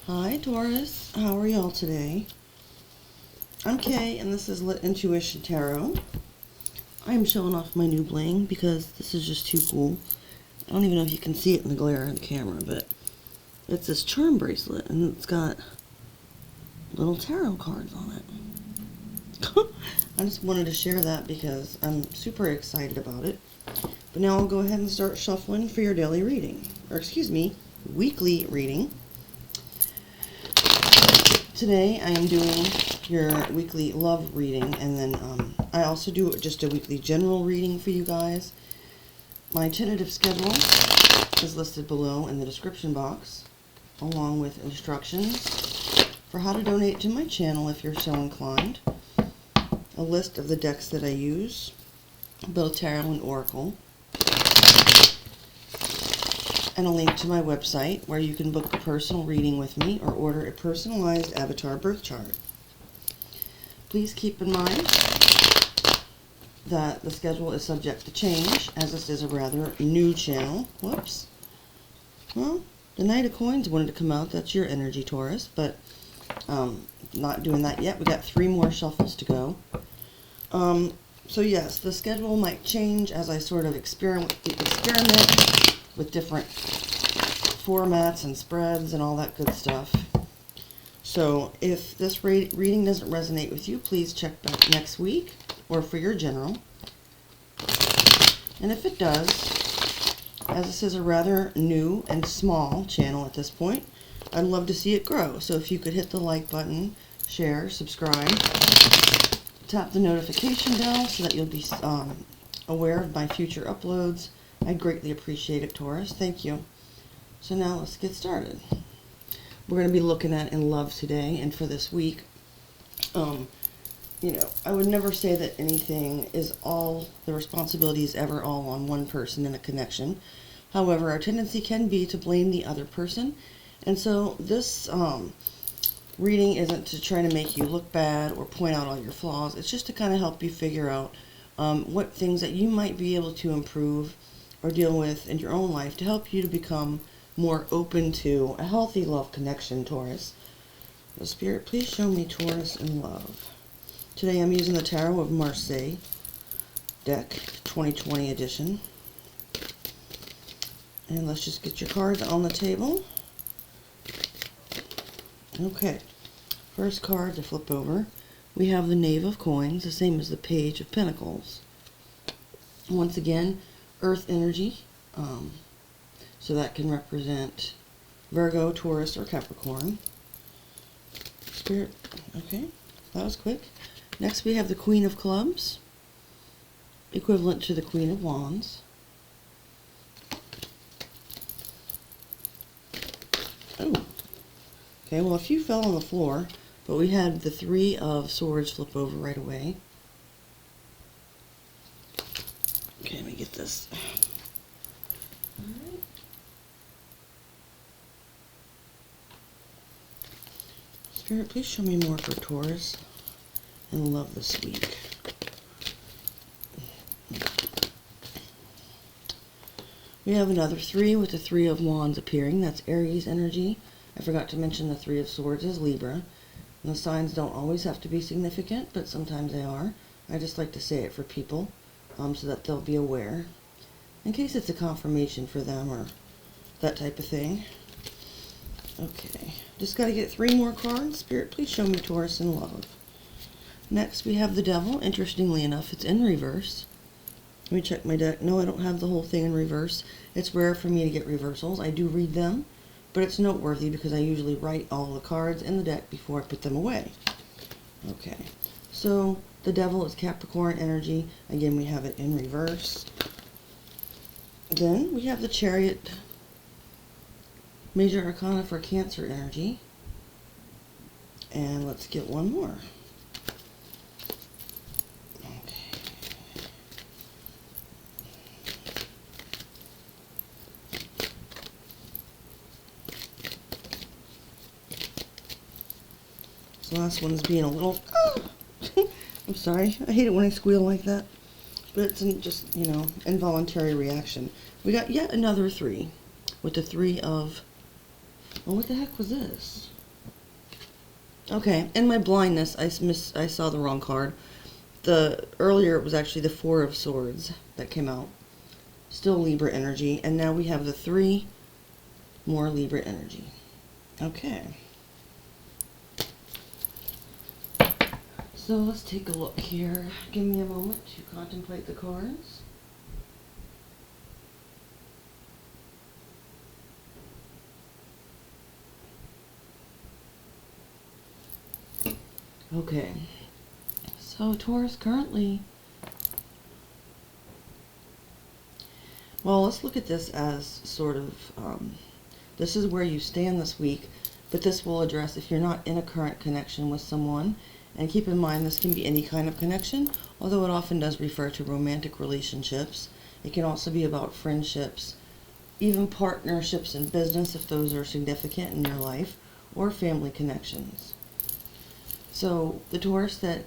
Hi Taurus, how are y'all today? I'm Kay and this is Lit Intuition Tarot. I am showing off my new bling because this is just too cool. I don't even know if you can see it in the glare of the camera, but it's this charm bracelet and it's got little tarot cards on it. I just wanted to share that because I'm super excited about it. But now I'll go ahead and start shuffling for your daily reading, or excuse me, weekly reading. Today I am doing your weekly love reading, and then I also do just a weekly general reading for you guys. My tentative schedule is listed below in the description box, along with instructions for how to donate to my channel if you're so inclined, a list of the decks that I use, both Tarot and Oracle, and a link to my website where you can book a personal reading with me or order a personalized avatar birth chart. Please keep in mind that the schedule is subject to change, as this is a rather new channel. Whoops. Well, the Knight of Coins wanted to come out. That's your energy, Taurus, but not doing that yet. We got 3 more shuffles to go. So yes, the schedule might change as I sort of experiment with different formats and spreads and all that good stuff. So if this reading doesn't resonate with you, please check back next week or for your general. And if it does, as this is a rather new and small channel at this point, I'd love to see it grow. So if you could hit the like button, share, subscribe, tap the notification bell so that you'll be aware of my future uploads. I greatly appreciate it, Taurus. Thank you. So now let's get started. We're going to be looking at in love today, and for this week, you know, I would never say that anything is all, the responsibility is ever all on one person in a connection. However, our tendency can be to blame the other person, and so this reading isn't to try to make you look bad or point out all your flaws. It's just to kind of help you figure out what things that you might be able to improve or deal with in your own life to help you to become more open to a healthy love connection, Taurus. The Spirit, please show me Taurus in love. Today I'm using the Tarot of Marseilles deck, 2020 edition. And let's just get your cards on the table. Okay, first card to flip over, we have the Knave of Coins, the same as the Page of Pentacles. Once again, Earth energy, so that can represent Virgo, Taurus, or Capricorn. Spirit, okay, that was quick. Next we have the Queen of Clubs, equivalent to the Queen of Wands. Oh, okay, well a few fell on the floor, but we had the 3 of Swords flip over right away. Okay, let me get this. Alright. Spirit, please show me more for Taurus and love this week. We have another 3 with the 3 of Wands appearing. That's Aries energy. I forgot to mention the 3 of Swords is Libra. And the signs don't always have to be significant, but sometimes they are. I just like to say it for people, so that they'll be aware, in case it's a confirmation for them or that type of thing. Okay, just got to get 3 more cards. Spirit, please show me Taurus in love. Next, we have the Devil. Interestingly enough, it's in reverse. Let me check my deck. No, I don't have the whole thing in reverse. It's rare for me to get reversals. I do read them, but it's noteworthy because I usually write all the cards in the deck before I put them away. Okay, so the Devil is Capricorn energy. Again, we have it in reverse. Then we have the Chariot, Major Arcana for Cancer energy. And let's get one more. Okay. This last one's being a little... I'm sorry. I hate it when I squeal like that. But it's just, you know, involuntary reaction. We got yet another 3 with the 3 of Oh, what the heck was this? Okay, in my blindness, I saw the wrong card. Earlier it was actually the Four of Swords that came out. Still Libra energy, and now we have the 3 more Libra energy. Okay. So let's take a look here. Give me a moment to contemplate the cards. Okay. So Taurus currently... Well, let's look at this as sort of... this is where you stand this week, but this will address if you're not in a current connection with someone. And keep in mind, this can be any kind of connection, although it often does refer to romantic relationships. It can also be about friendships, even partnerships in business if those are significant in your life, or family connections. So the Taurus that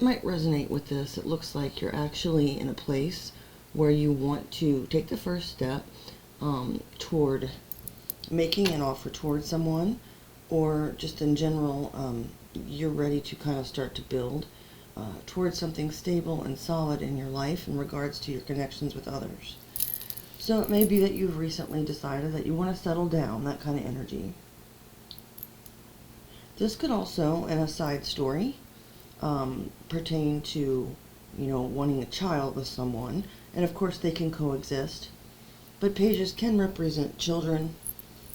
might resonate with this, it looks like you're actually in a place where you want to take the first step toward making an offer toward someone, or just in general, you're ready to kind of start to build towards something stable and solid in your life in regards to your connections with others. So it may be that you've recently decided that you want to settle down, that kind of energy. This could also, in a side story, pertain to, wanting a child with someone, and of course they can coexist. But pages can represent children,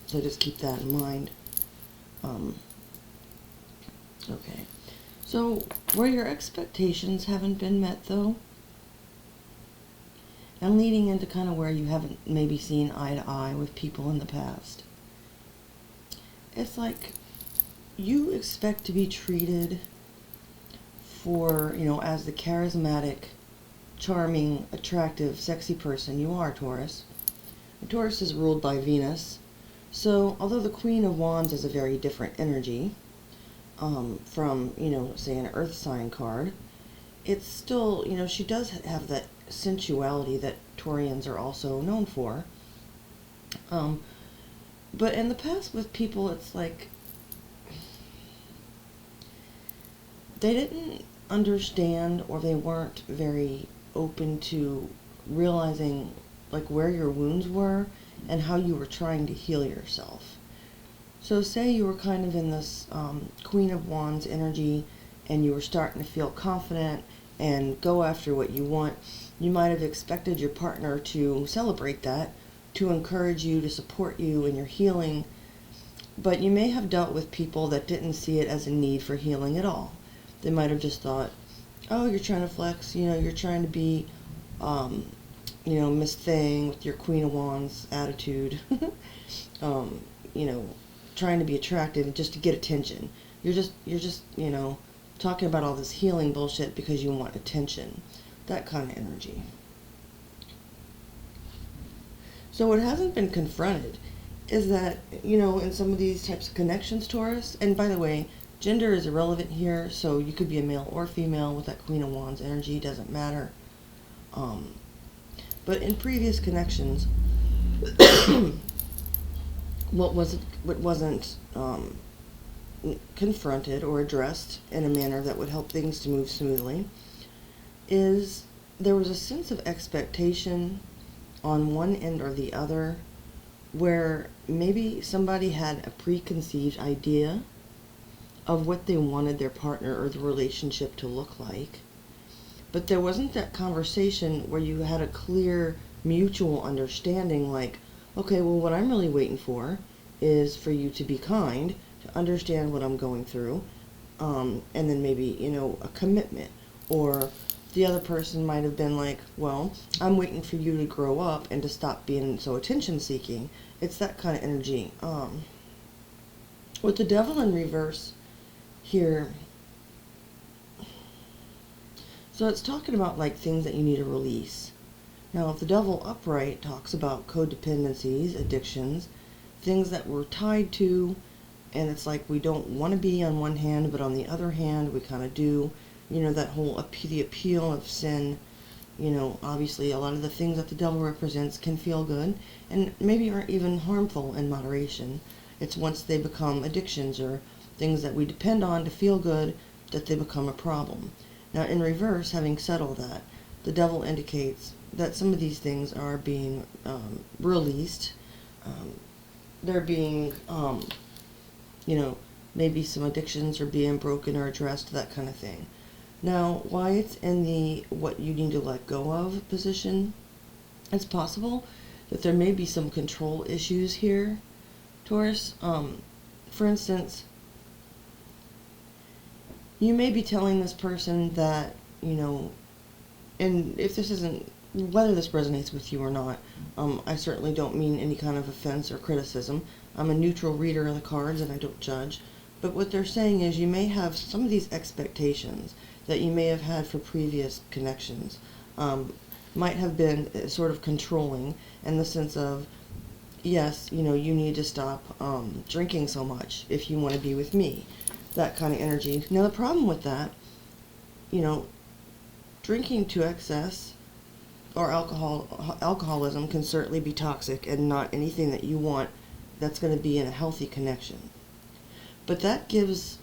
so just keep that in mind. Okay, so where your expectations haven't been met, though, and leading into kind of where you haven't maybe seen eye to eye with people in the past, it's like you expect to be treated for, as the charismatic, charming, attractive, sexy person you are, Taurus. And Taurus is ruled by Venus, so although the Queen of Wands is a very different energy, from, say an earth sign card, it's still, she does have that sensuality that Taurians are also known for. But in the past with people, it's like they didn't understand, or they weren't very open to realizing like where your wounds were and how you were trying to heal yourself. So say you were kind of in this Queen of Wands energy and you were starting to feel confident and go after what you want. You might have expected your partner to celebrate that, to encourage you, to support you in your healing, but you may have dealt with people that didn't see it as a need for healing at all. They might have just thought, oh, you're trying to flex, you're trying to be, Miss Thing with your Queen of Wands attitude, trying to be attractive just to get attention. You're just, talking about all this healing bullshit because you want attention. That kind of energy. So what hasn't been confronted is that, in some of these types of connections, Taurus, and by the way, gender is irrelevant here, so you could be a male or female with that Queen of Wands energy, doesn't matter. But in previous connections, what wasn't confronted or addressed in a manner that would help things to move smoothly is there was a sense of expectation on one end or the other where maybe somebody had a preconceived idea of what they wanted their partner or the relationship to look like, but there wasn't that conversation where you had a clear mutual understanding, like, okay, well, what I'm really waiting for is for you to be kind, to understand what I'm going through, and then maybe, a commitment. Or the other person might have been like, well, I'm waiting for you to grow up and to stop being so attention-seeking. It's that kind of energy. With the Devil in reverse here, so it's talking about like things that you need to release. Now, if the Devil upright talks about codependencies, addictions, things that we're tied to, and it's like we don't want to be on one hand, but on the other hand, we kind of do. That whole the appeal of sin. You know, obviously a lot of the things that the devil represents can feel good and maybe aren't even harmful in moderation. It's once they become addictions or things that we depend on to feel good that they become a problem. Now, in reverse, having said all that, the devil indicates that some of these things are being released. They're being, you know, maybe some addictions are being broken or addressed, that kind of thing. Now, why it's in the what you need to let go of position, it's possible that there may be some control issues here, Taurus. For instance, you may be telling this person that, you know, and if this isn't, whether this resonates with you or not, I certainly don't mean any kind of offense or criticism. I'm a neutral reader of the cards and I don't judge. But what they're saying is you may have some of these expectations that you may have had for previous connections. Might have been sort of controlling in the sense of, yes, you know, you need to stop drinking so much if you want to be with me. That kind of energy. Now the problem with that, you know, drinking to excess or alcoholism can certainly be toxic and not anything that you want that's going to be in a healthy connection. But that gives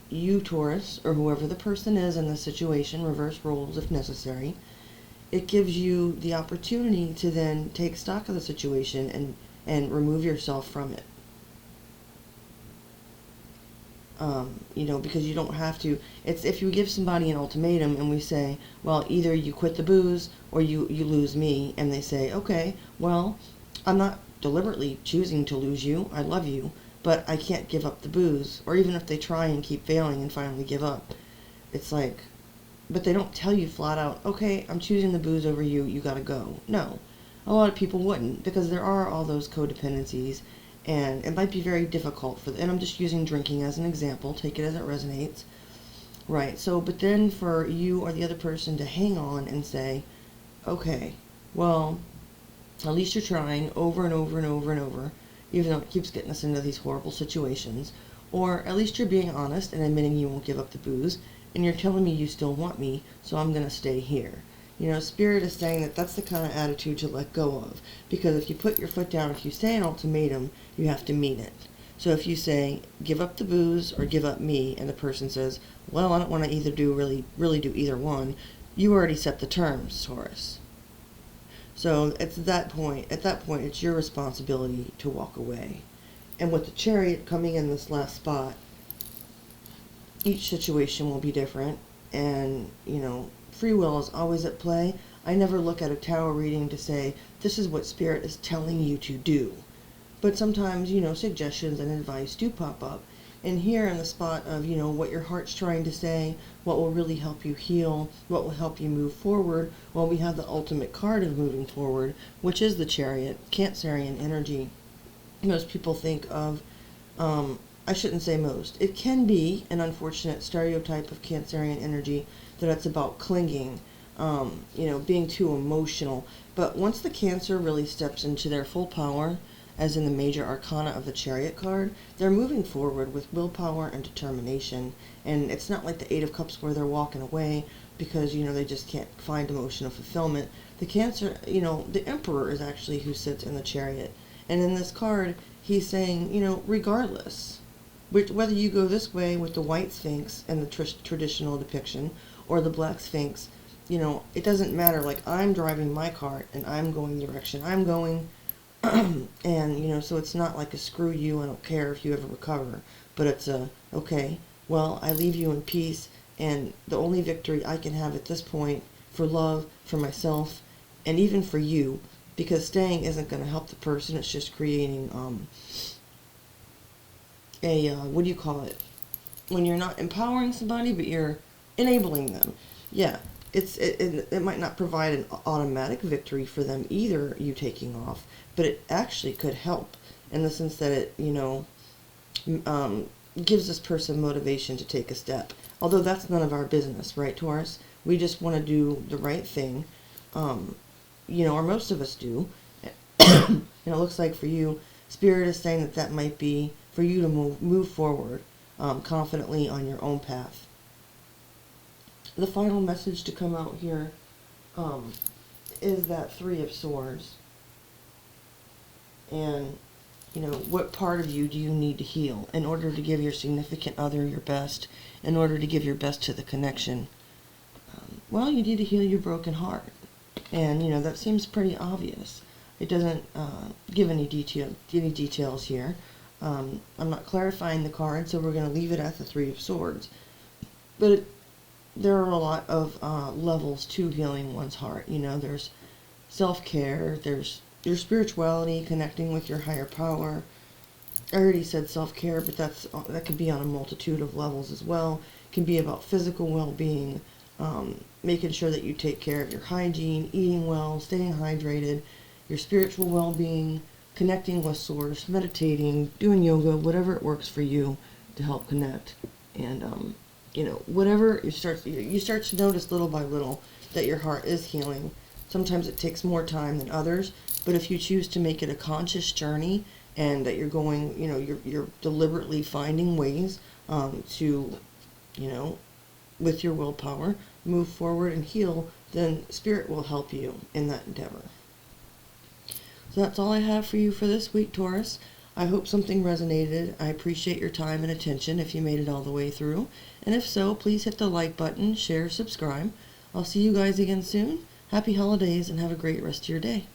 you, Taurus, or whoever the person is in the situation, reverse roles if necessary, it gives you the opportunity to then take stock of the situation and remove yourself from it. You know, because you don't have to. It's if you give somebody an ultimatum and we say, well, either you quit the booze or you lose me, and they say, okay, well, I'm not deliberately choosing to lose you. I love you, but I can't give up the booze. Or even if they try and keep failing and finally give up, it's like, but they don't tell you flat out, okay, I'm choosing the booze over you, you gotta go. No, a lot of people wouldn't, because there are all those codependencies. And it might be very difficult for, and I'm just using drinking as an example, take it as it resonates. Right, so, but then for you or the other person to hang on and say, okay, well, at least you're trying over and over and over and over, even though it keeps getting us into these horrible situations. Or at least you're being honest and admitting you won't give up the booze, and you're telling me you still want me, so I'm going to stay here. You know, Spirit is saying that that's the kind of attitude to let go of. Because if you put your foot down, if you say an ultimatum, you have to mean it. So if you say, give up the booze or give up me, and the person says, well, I don't want to either really do either one, you already set the terms, Taurus. So at that point, it's your responsibility to walk away. And with the Chariot coming in this last spot, each situation will be different. And, you know, free will is always at play. I never look at a tarot reading to say, this is what Spirit is telling you to do. But sometimes, you know, suggestions and advice do pop up. And here in the spot of, you know, what your heart's trying to say, what will really help you heal, what will help you move forward, well, we have the ultimate card of moving forward, which is the Chariot, Cancerian energy. Most people think of, I shouldn't say most, it can be an unfortunate stereotype of Cancerian energy that it's about clinging, you know, being too emotional. But once the Cancer really steps into their full power, as in the major arcana of the Chariot card, they're moving forward with willpower and determination. And it's not like the Eight of Cups where they're walking away because, you know, they just can't find emotional fulfillment. The Cancer, you know, the Emperor is actually who sits in the Chariot. And in this card, he's saying, you know, regardless, whether you go this way with the White Sphinx and the traditional depiction, or the Black Sphinx, you know, it doesn't matter. Like, I'm driving my cart and I'm going the direction I'm going. And, you know, so it's not like a screw you, I don't care if you ever recover. But it's a, okay, well, I leave you in peace. And the only victory I can have at this point for love, for myself, and even for you, because staying isn't going to help the person. It's just creating what do you call it? When you're not empowering somebody, but you're enabling them. Yeah, it might not provide an automatic victory for them either, you taking off, but it actually could help in the sense that it, you know, gives this person motivation to take a step. Although that's none of our business, right, Taurus? We just want to do the right thing, you know, or most of us do. And it looks like for you, Spirit is saying that that might be for you to move forward confidently on your own path. The final message to come out here is that Three of Swords. And, you know, what part of you do you need to heal in order to give your significant other your best, in order to give your best to the connection? Well, you need to heal your broken heart. And, you know, that seems pretty obvious. It doesn't give any details here. I'm not clarifying the card, so we're going to leave it at the Three of Swords. But there are a lot of levels to healing one's heart. You know, there's self-care, there's your spirituality, connecting with your higher power. I already said self-care, but that can be on a multitude of levels as well. It can be about physical well-being, making sure that you take care of your hygiene, eating well, staying hydrated, your spiritual well-being, connecting with Source, meditating, doing yoga, whatever it works for you to help connect. And, you know, whatever you start to notice little by little that your heart is healing. Sometimes it takes more time than others, but if you choose to make it a conscious journey and that you're going, you know, you're deliberately finding ways to, you know, with your willpower, move forward and heal, then Spirit will help you in that endeavor. So that's all I have for you for this week, Taurus. I hope something resonated. I appreciate your time and attention if you made it all the way through. And if so, please hit the like button, share, subscribe. I'll see you guys again soon. Happy holidays and have a great rest of your day.